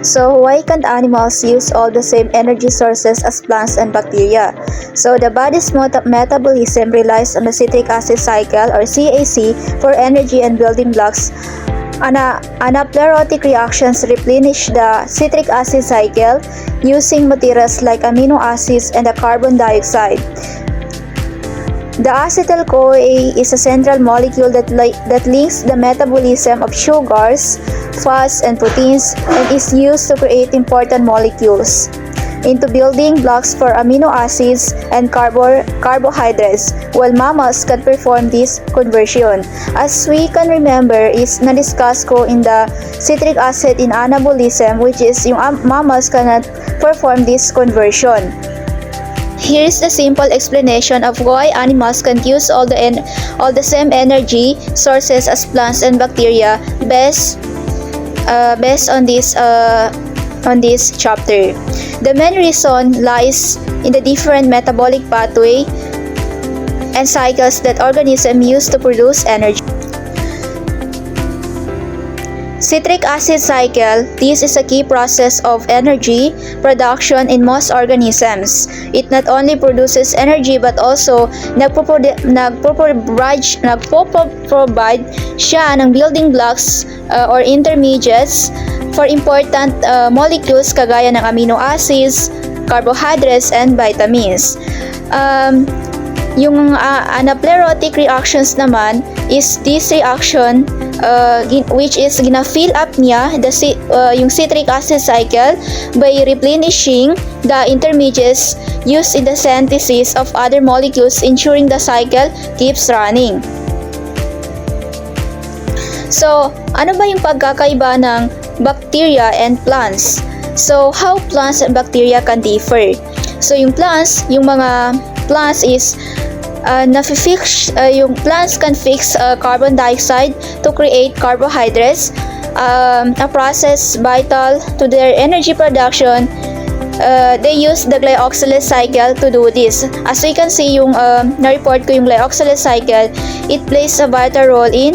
So why can't animals use all the same energy sources as plants and bacteria? So the body's metabolism relies on the citric acid cycle or CAC for energy and building blocks. Anaplerotic reactions replenish the citric acid cycle using materials like amino acids and the carbon dioxide. The acetyl-CoA is a central molecule that links the metabolism of sugars, fats, and proteins and is used to create important molecules into building blocks for amino acids and carbohydrates, while mammals can perform this conversion. As we can remember is na-discuss ko in the citric acid in anabolism, which is yung mammals cannot perform this conversion. Here is the simple explanation of why animals can use all the same energy sources as plants and bacteria based on this chapter. The main reason lies in the different metabolic pathway and cycles that organisms use to produce energy. Citric acid cycle, this is a key process of energy production in most organisms. It not only produces energy but also nagpo-provide siya ng building blocks or intermediates for important molecules kagaya ng amino acids, carbohydrates, and vitamins. Yung anaplerotic reactions naman is this reaction which is gina-fill up niya yung citric acid cycle by replenishing the intermediates used in the synthesis of other molecules, ensuring the cycle keeps running. So, ano ba yung pagkakaiba ng bacteria and plants? So, how plants and bacteria can differ? So, yung mga plants is yung plants can fix carbon dioxide to create carbohydrates, a process vital to their energy production. They use the glyoxylase cycle to do this. As we can see, yung na-report ko yung glyoxylase cycle, it plays a vital role in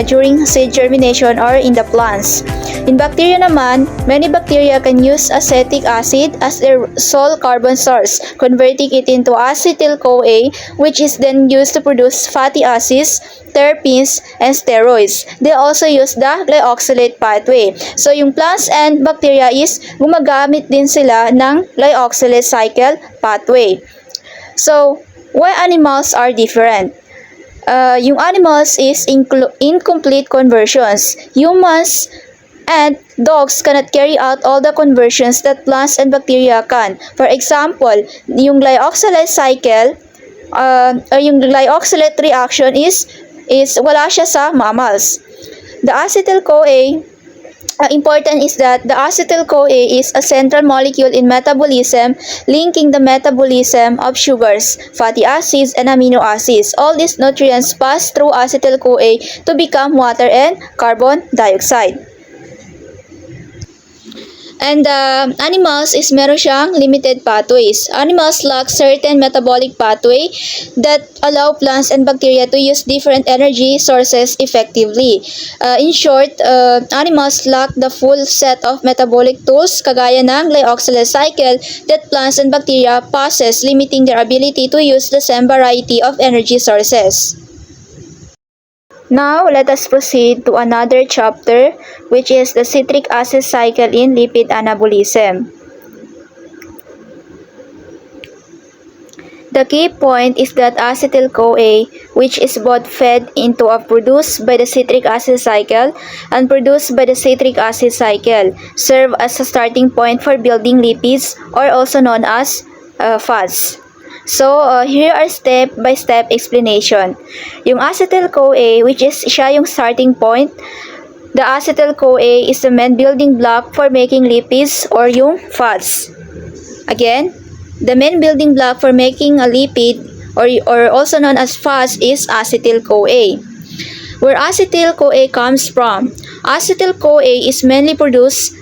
during seed germination or in the plants. In bacteria naman, many bacteria can use acetic acid as their sole carbon source, converting it into acetyl-CoA, which is then used to produce fatty acids, terpenes, and steroids. They also use the glyoxylate pathway. So, yung plants and bacteria is gumagamit din sila ng glyoxylate cycle pathway. So, why animals are different? Yung animals is incomplete conversions. Humans and dogs cannot carry out all the conversions that plants and bacteria can. For example, yung glyoxylate cycle or yung glyoxylate reaction is wala siya sa mammals. The acetyl-CoA, important is that the acetyl-CoA is a central molecule in metabolism, linking the metabolism of sugars, fatty acids, and amino acids. All these nutrients pass through acetyl-CoA to become water and carbon dioxide. And animals is meron siyang limited pathways. Animals lack certain metabolic pathway that allow plants and bacteria to use different energy sources effectively. In short, animals lack the full set of metabolic tools kagaya ng glyoxylase cycle that plants and bacteria possess, limiting their ability to use the same variety of energy sources. Now, let us proceed to another chapter, which is the citric acid cycle in lipid anabolism. The key point is that acetyl-CoA, which is both fed into or produced by the citric acid cycle and produced by the citric acid cycle, serve as a starting point for building lipids, or also known as fats. So, here are step-by-step explanation. Yung acetyl-CoA, which is siya yung starting point, the acetyl-CoA is the main building block for making lipids or yung fats. Again, the main building block for making a lipid or also known as fats is acetyl-CoA. Where acetyl-CoA comes from? Acetyl-CoA is mainly produced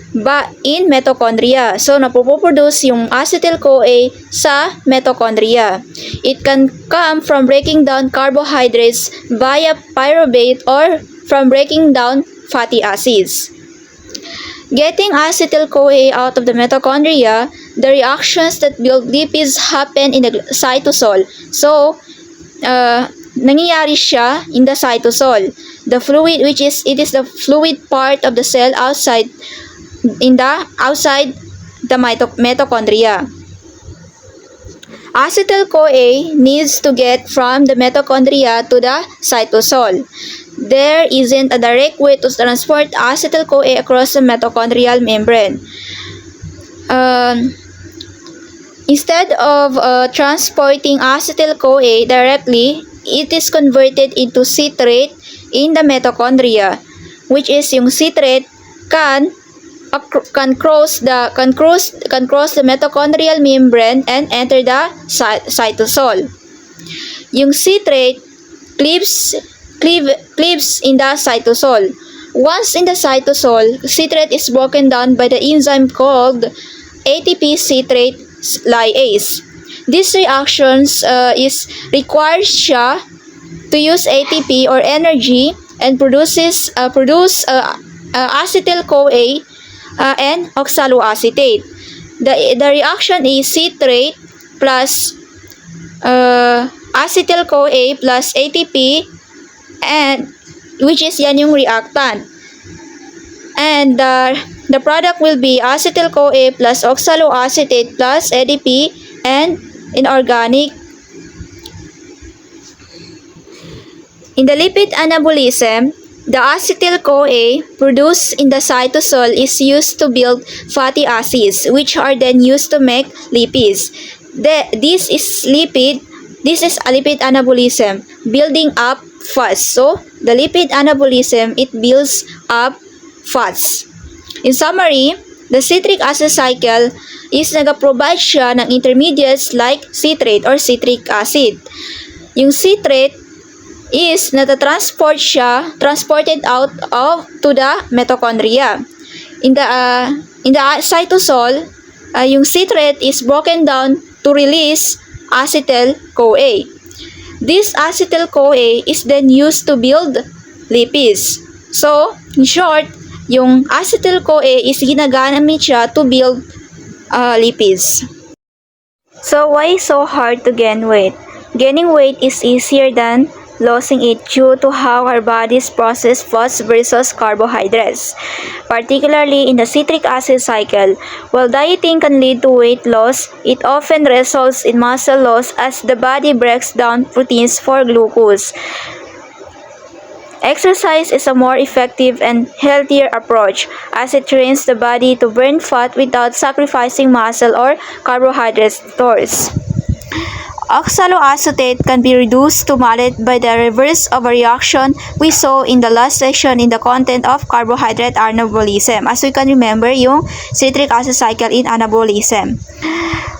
in mitochondria. So, napoproduce yung acetyl-CoA sa mitochondria. It can come from breaking down carbohydrates via pyruvate or from breaking down fatty acids. Getting acetyl-CoA out of the mitochondria, the reactions that build lipids happen in the cytosol. So, nangyayari siya in the cytosol. The fluid, it is the fluid part of the cell outside the mitochondria. Acetyl-CoA needs to get from the mitochondria to the cytosol. There isn't a direct way to transport acetyl-CoA across the mitochondrial membrane. Instead of transporting acetyl-CoA directly, it is converted into citrate in the mitochondria, which is yung citrate can cross the mitochondrial membrane and enter the cytosol. Yung citrate cleaves in the cytosol. Once in the cytosol, citrate is broken down by the enzyme called ATP citrate lyase. These reactions requires siya to use ATP or energy and produce acetyl-CoA and oxaloacetate. The reaction is citrate plus acetyl-CoA plus ATP, and which is yan yung reactant. And the product will be acetyl-CoA plus oxaloacetate plus ADP and inorganic. In the lipid anabolism, the acetyl-CoA produced in the cytosol is used to build fatty acids, which are then used to make lipids. This is a lipid anabolism, building up fats. So, the lipid anabolism, it builds up fats. In summary, the citric acid cycle is nag-provide siya ng intermediates like citrate or citric acid. Yung citrate is transported out to the mitochondria. In the cytosol, yung citrate is broken down to release acetyl-CoA. This acetyl-CoA is then used to build lipids. So, in short, yung acetyl-CoA is ginagamit siya to build lipids. So, why so hard to gain weight? Gaining weight is easier than losing it due to how our bodies process fats versus carbohydrates, particularly in the citric acid cycle. While dieting can lead to weight loss, it often results in muscle loss as the body breaks down proteins for glucose. Exercise is a more effective and healthier approach as it trains the body to burn fat without sacrificing muscle or carbohydrate stores. Oxaloacetate can be reduced to malate by the reverse of a reaction we saw in the last section in the content of carbohydrate anabolism. As we can remember, yung citric acid cycle in anabolism,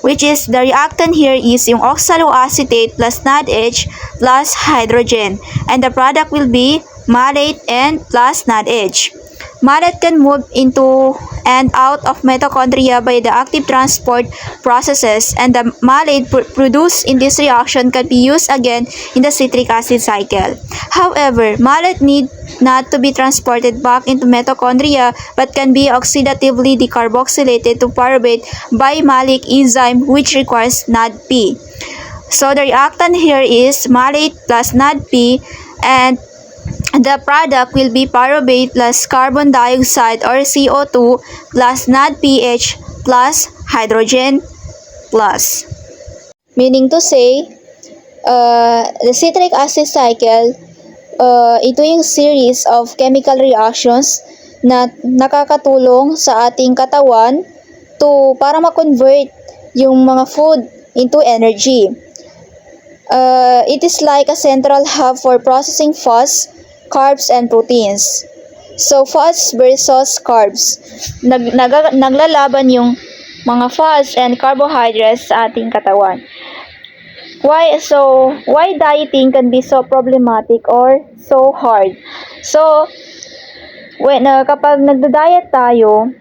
which is the reactant here is yung oxaloacetate plus NADH plus hydrogen, and the product will be malate and plus NADH. Malate can move into and out of mitochondria by the active transport processes, and the malate produced in this reaction can be used again in the citric acid cycle. However, malate need not to be transported back into mitochondria but can be oxidatively decarboxylated to pyruvate by malic enzyme, which requires NADP. So the reactant here is malate plus NADP, and the product will be pyruvate plus carbon dioxide or CO2 plus NADPH plus hydrogen plus. Meaning to say, the citric acid cycle, ito yung series of chemical reactions na nakakatulong sa ating katawan para ma-convert yung mga food into energy. It is like a central hub for processing fats, carbs, and proteins. So, fats versus carbs. Naglalaban yung mga fats and carbohydrates sa ating katawan. Why dieting can be so problematic or so hard? So, kapag nagda-diet tayo,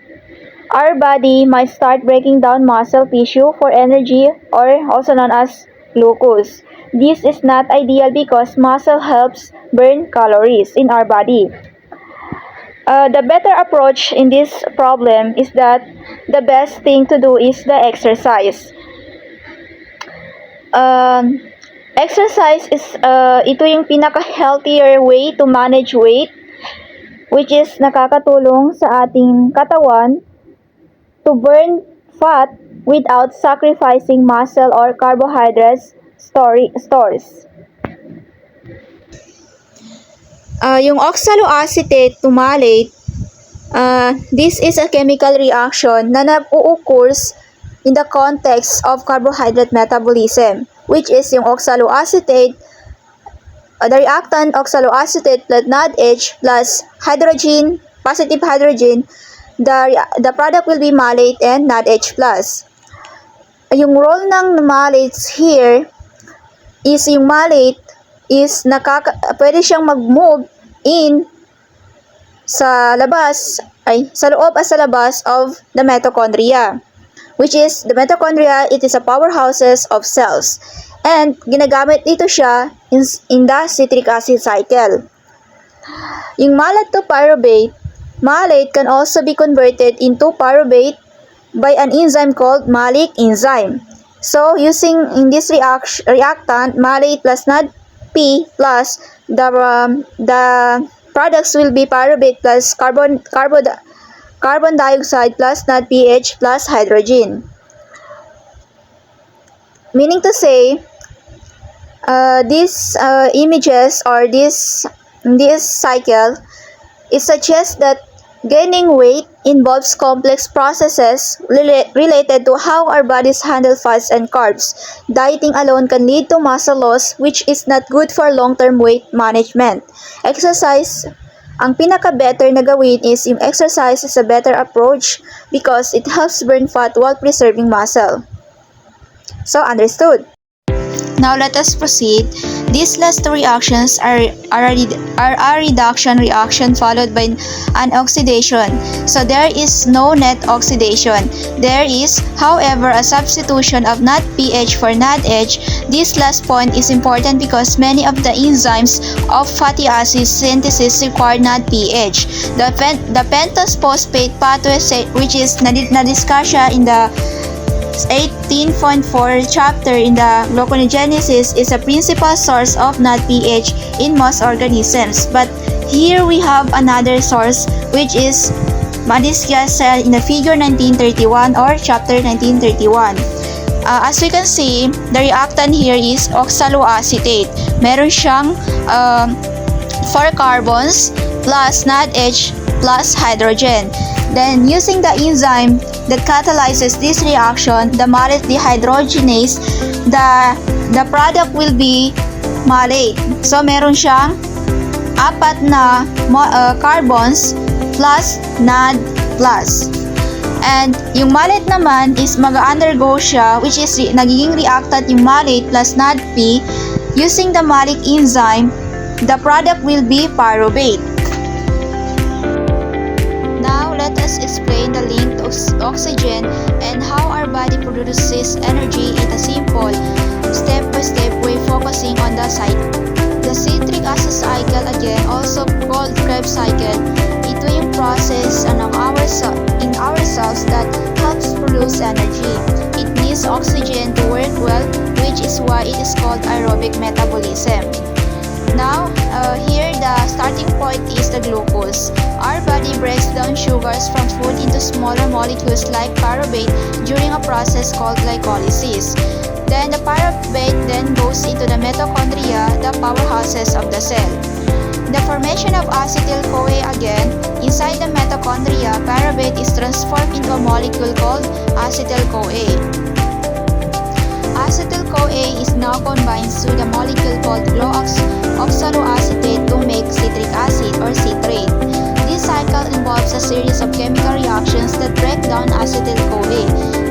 our body might start breaking down muscle tissue for energy, or also known as glucose. This is not ideal because muscle helps burn calories in our body. The better approach in this problem is that the best thing to do is the exercise. Um, Exercise is ito yung pinaka-healthier way to manage weight, which is nakakatulong sa ating katawan to burn fat without sacrificing muscle or carbohydrates stores. Yung oxaloacetate to malate, this is a chemical reaction na nag-occurs in the context of carbohydrate metabolism, which is yung oxaloacetate, the reactant oxaloacetate plus NADH plus hydrogen, positive hydrogen, the product will be malate and NADH plus. Yung role ng malates here is yung malate is pwede siyang mag-move in sa loob at sa labas of the mitochondria, which is the mitochondria, it is a powerhouses of cells, and ginagamit ito siya in the citric acid cycle. Yung malate to pyruvate, malate can also be converted into pyruvate by an enzyme called malic enzyme. So using in this reactant malate plus NADP plus the products will be pyruvate plus carbon dioxide plus NADPH plus hydrogen. Meaning to say, these images or this cycle, it suggests that gaining weight involves complex processes related to how our bodies handle fats and carbs. Dieting alone can lead to muscle loss, which is not good for long-term weight management. Exercise, ang pinaka-better na gawin is yung exercise is a better approach because it helps burn fat while preserving muscle. So, understood? Now, let us proceed. These last two reactions are a reduction reaction followed by an oxidation. So, there is no net oxidation. There is, however, a substitution of NADPH for NADH. This last point is important because many of the enzymes of fatty acid synthesis require NADPH. The pentose phosphate pathway, which is na-discuss siya in the 18.4 chapter in the gluconeogenesis, is a principal source of NADPH in most organisms. But here we have another source which is discussed in the figure 1931 or chapter 1931. As we can see, the reactant here is oxaloacetate. Meron siyang 4 carbons plus NADH plus hydrogen. Then, using the enzyme that catalyzes this reaction, the malate dehydrogenase, the product will be malate. So, meron siyang 4 na carbons plus NAD plus. And yung malate naman is mag-undergo siya, which is nagiging reactant yung malate plus NADP. Using the malic enzyme, the product will be pyruvate. Now, let us explain the link to oxygen and how our body produces energy in a simple, step-by-step way focusing on the cycle. The citric acid cycle, again, also called Krebs cycle, ito yung process in our cells that helps produce energy. It needs oxygen to work well, which is why it is called aerobic metabolism. Now, here the starting point is the glucose. Our body breaks down sugars from food into smaller molecules like pyruvate during a process called glycolysis. Then the pyruvate then goes into the mitochondria, the powerhouses of the cell. The formation of acetyl-CoA again, inside the mitochondria, pyruvate is transformed into a molecule called acetyl-CoA. Acetyl-CoA is now combined to the molecule called oxaloacetate to make citric acid or citrate. This cycle involves a series of chemical reactions that break down acetyl-CoA.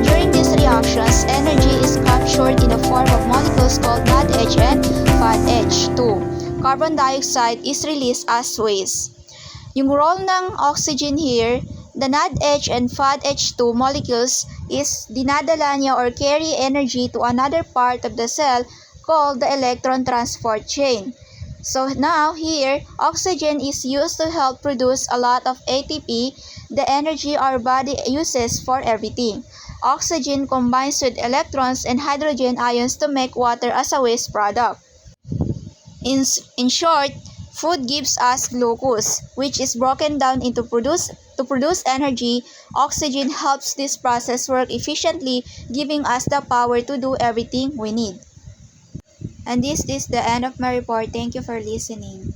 During these reactions, energy is captured in the form of molecules called NADH and FADH2. Carbon dioxide is released as waste. Yung role ng oxygen here, the NADH and FADH2 molecules is dinadala niya or carry energy to another part of the cell called the electron transport chain. So now here, oxygen is used to help produce a lot of ATP, the energy our body uses for everything. Oxygen combines with electrons and hydrogen ions to make water as a waste product. In short, food gives us glucose, which is broken down to produce energy. Oxygen helps this process work efficiently, giving us the power to do everything we need. And this is the end of my report. Thank you for listening.